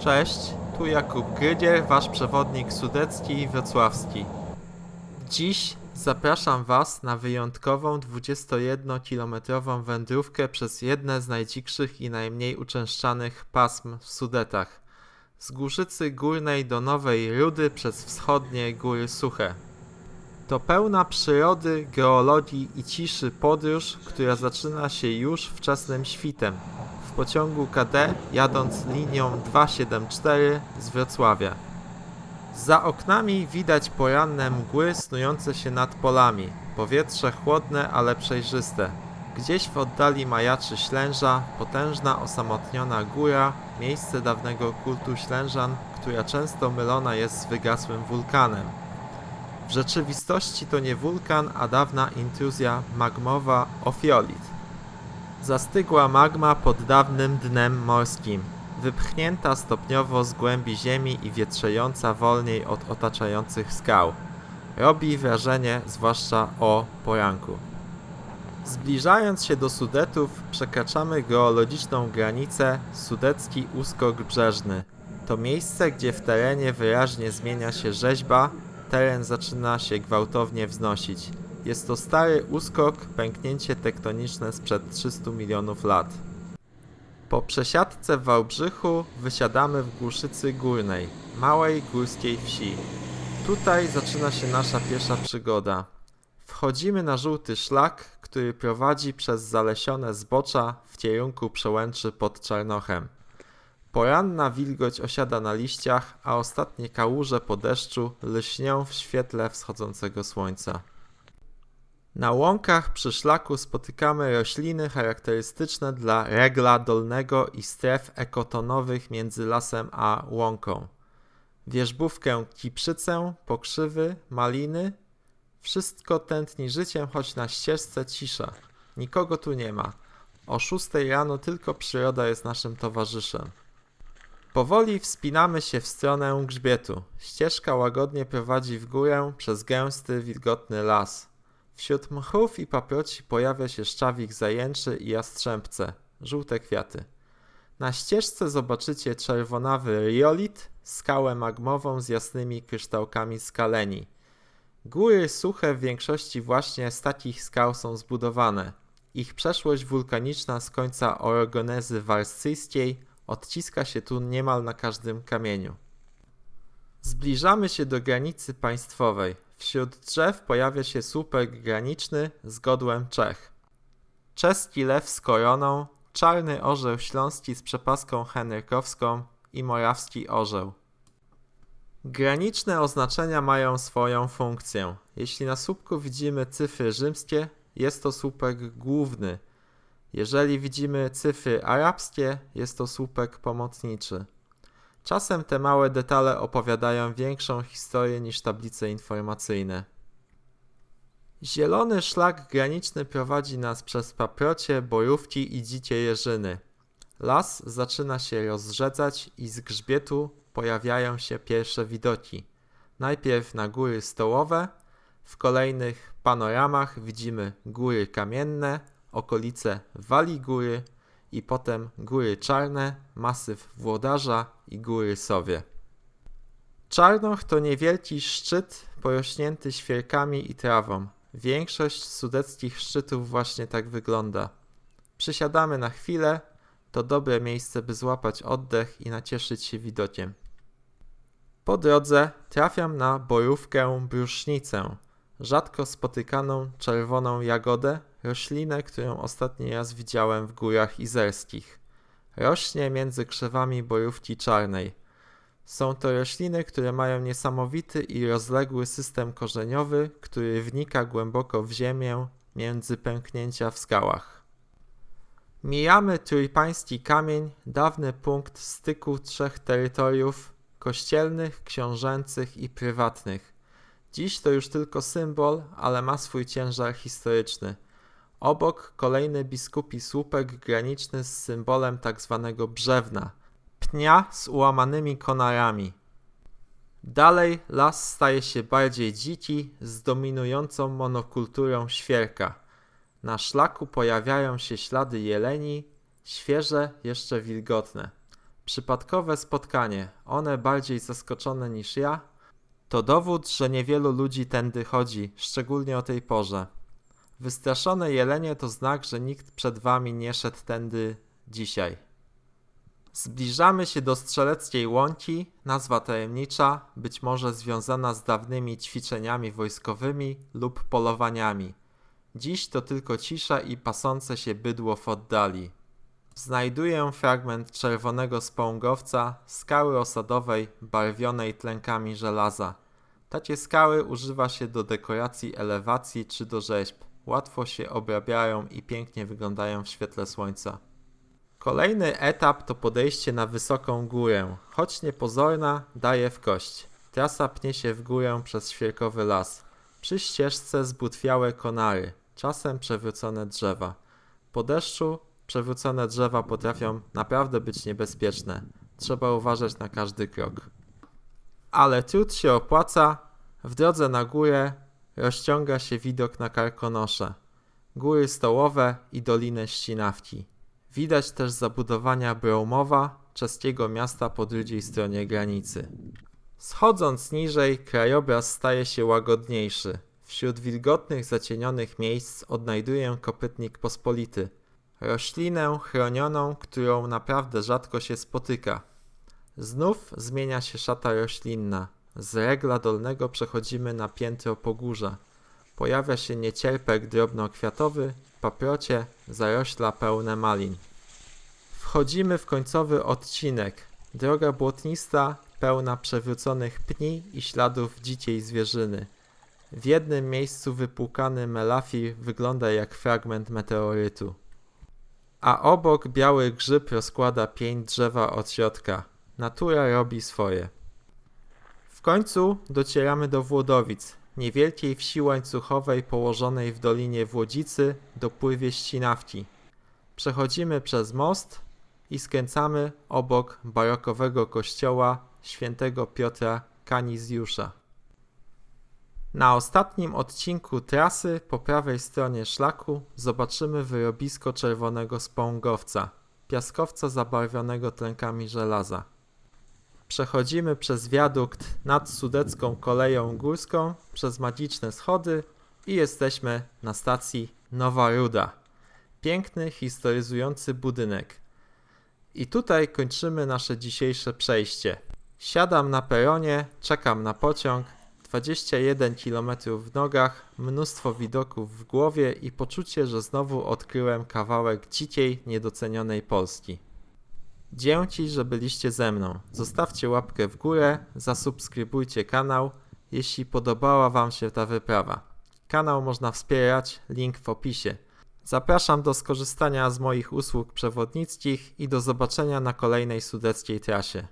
Cześć, tu Jakub Grygier, wasz przewodnik sudecki i wrocławski. Dziś zapraszam was na wyjątkową 21-kilometrową wędrówkę przez jedne z najdzikszych i najmniej uczęszczanych pasm w Sudetach. Z Górzycy Górnej do Nowej Rudy przez wschodnie Góry Suche. To pełna przyrody, geologii i ciszy podróż, która zaczyna się już wczesnym świtem, w pociągu KD jadąc linią 274 z Wrocławia. Za oknami widać poranne mgły snujące się nad polami, powietrze chłodne, ale przejrzyste. Gdzieś w oddali majaczy Ślęża, potężna osamotniona góra, miejsce dawnego kultu Ślężan, która często mylona jest z wygasłym wulkanem. W rzeczywistości to nie wulkan, a dawna intruzja magmowa Ofiolit. Zastygła magma pod dawnym dnem morskim, wypchnięta stopniowo z głębi ziemi i wietrzejąca wolniej od otaczających skał. Robi wrażenie, zwłaszcza o poranku. Zbliżając się do Sudetów, przekraczamy geologiczną granicę Sudecki Uskok Brzeżny. To miejsce, gdzie w terenie wyraźnie zmienia się rzeźba, teren zaczyna się gwałtownie wznosić. Jest to stary uskok, pęknięcie tektoniczne sprzed 300 milionów lat. Po przesiadce w Wałbrzychu wysiadamy w Głuszycy Górnej, małej górskiej wsi. Tutaj zaczyna się nasza pierwsza przygoda. Wchodzimy na żółty szlak, który prowadzi przez zalesione zbocza w kierunku przełęczy pod Czarnochem. Poranna wilgoć osiada na liściach, a ostatnie kałuże po deszczu lśnią w świetle wschodzącego słońca. Na łąkach przy szlaku spotykamy rośliny charakterystyczne dla regla dolnego i stref ekotonowych między lasem a łąką. Wierzbówkę kiprzycę, pokrzywy, maliny. Wszystko tętni życiem, choć na ścieżce cisza. Nikogo tu nie ma. O 6 rano tylko przyroda jest naszym towarzyszem. Powoli wspinamy się w stronę grzbietu. Ścieżka łagodnie prowadzi w górę przez gęsty, wilgotny las. Wśród mchów i paproci pojawia się szczawik zajęczy i jastrzębce, żółte kwiaty. Na ścieżce zobaczycie czerwonawy riolit, skałę magmową z jasnymi kryształkami skaleni. Góry suche w większości właśnie z takich skał są zbudowane. Ich przeszłość wulkaniczna z końca orogenezy warscyjskiej odciska się tu niemal na każdym kamieniu. Zbliżamy się do granicy państwowej. Wśród drzew pojawia się słupek graniczny z godłem Czech. Czeski lew z koroną, czarny orzeł śląski z przepaską henrykowską i morawski orzeł. Graniczne oznaczenia mają swoją funkcję. Jeśli na słupku widzimy cyfry rzymskie, jest to słupek główny. Jeżeli widzimy cyfry arabskie, jest to słupek pomocniczy. Czasem te małe detale opowiadają większą historię niż tablice informacyjne. Zielony szlak graniczny prowadzi nas przez paprocie, borówki i dzikie jeżyny. Las zaczyna się rozrzedzać i z grzbietu pojawiają się pierwsze widoki. Najpierw na góry stołowe, w kolejnych panoramach widzimy góry kamienne, okolice Wali Góry i potem Góry Czarne, masyw Włodarza i Góry Sowie. Czarnoch to niewielki szczyt porośnięty świerkami i trawą. Większość sudeckich szczytów właśnie tak wygląda. Przysiadamy na chwilę, to dobre miejsce, by złapać oddech i nacieszyć się widokiem. Po drodze trafiam na borówkę brusznicę, rzadko spotykaną czerwoną jagodę, roślinę, którą ostatni raz widziałem w górach izerskich. Rośnie między krzewami borówki czarnej. Są to rośliny, które mają niesamowity i rozległy system korzeniowy, który wnika głęboko w ziemię między pęknięcia w skałach. Mijamy Trójpański Kamień, dawny punkt styku trzech terytoriów kościelnych, książęcych i prywatnych. Dziś to już tylko symbol, ale ma swój ciężar historyczny. Obok kolejny biskupi słupek graniczny z symbolem tzw. Brzewna, pnia z ułamanymi konarami. Dalej las staje się bardziej dziki, z dominującą monokulturą świerka. Na szlaku pojawiają się ślady jeleni, świeże, jeszcze wilgotne. Przypadkowe spotkanie, one bardziej zaskoczone niż ja, to dowód, że niewielu ludzi tędy chodzi, szczególnie o tej porze. Wystraszone jelenie to znak, że nikt przed wami nie szedł tędy dzisiaj. Zbliżamy się do Strzeleckiej Łąki, nazwa tajemnicza, być może związana z dawnymi ćwiczeniami wojskowymi lub polowaniami. Dziś to tylko cisza i pasące się bydło w oddali. Znajduję fragment czerwonego spągowca, skały osadowej barwionej tlenkami żelaza. Takie skały używa się do dekoracji elewacji czy do rzeźb. Łatwo się obrabiają i pięknie wyglądają w świetle słońca. Kolejny etap to podejście na wysoką górę. Choć niepozorna, daje w kość. Trasa pnie się w górę przez świerkowy las. Przy ścieżce zbutwiałe konary, czasem przewrócone drzewa. Po deszczu przewrócone drzewa potrafią naprawdę być niebezpieczne. Trzeba uważać na każdy krok. Ale trud się opłaca. W drodze na górę rozciąga się widok na Karkonosze, góry stołowe i dolinę Ścinawki. Widać też zabudowania Brołowa, czeskiego miasta po drugiej stronie granicy. Schodząc niżej, krajobraz staje się łagodniejszy. Wśród wilgotnych, zacienionych miejsc odnajduję kopytnik pospolity. Roślinę chronioną, którą naprawdę rzadko się spotyka. Znów zmienia się szata roślinna. Z regla dolnego przechodzimy na piętro pogórza. Pojawia się niecierpek drobnokwiatowy, paprocie, zarośla pełne malin. Wchodzimy w końcowy odcinek. Droga błotnista, pełna przewróconych pni i śladów dzikiej zwierzyny. W jednym miejscu wypłukany melafir wygląda jak fragment meteorytu. A obok biały grzyb rozkłada pień drzewa od środka. Natura robi swoje. W końcu docieramy do Włodowic, niewielkiej wsi łańcuchowej położonej w dolinie Włodzicy, dopływie Ścinawki. Przechodzimy przez most i skręcamy obok barokowego kościoła świętego Piotra Kanizjusza. Na ostatnim odcinku trasy po prawej stronie szlaku zobaczymy wyrobisko czerwonego spągowca, piaskowca zabarwionego tlenkami żelaza. Przechodzimy przez wiadukt nad Sudecką Koleją Górską, przez magiczne schody i jesteśmy na stacji Nowa Ruda. Piękny, historyzujący budynek. I tutaj kończymy nasze dzisiejsze przejście. Siadam na peronie, czekam na pociąg, 21 km w nogach, mnóstwo widoków w głowie i poczucie, że znowu odkryłem kawałek dzikiej, niedocenionej Polski. Dzięki, że byliście ze mną. Zostawcie łapkę w górę, zasubskrybujcie kanał, jeśli podobała wam się ta wyprawa. Kanał można wspierać, link w opisie. Zapraszam do skorzystania z moich usług przewodnickich i do zobaczenia na kolejnej sudeckiej trasie.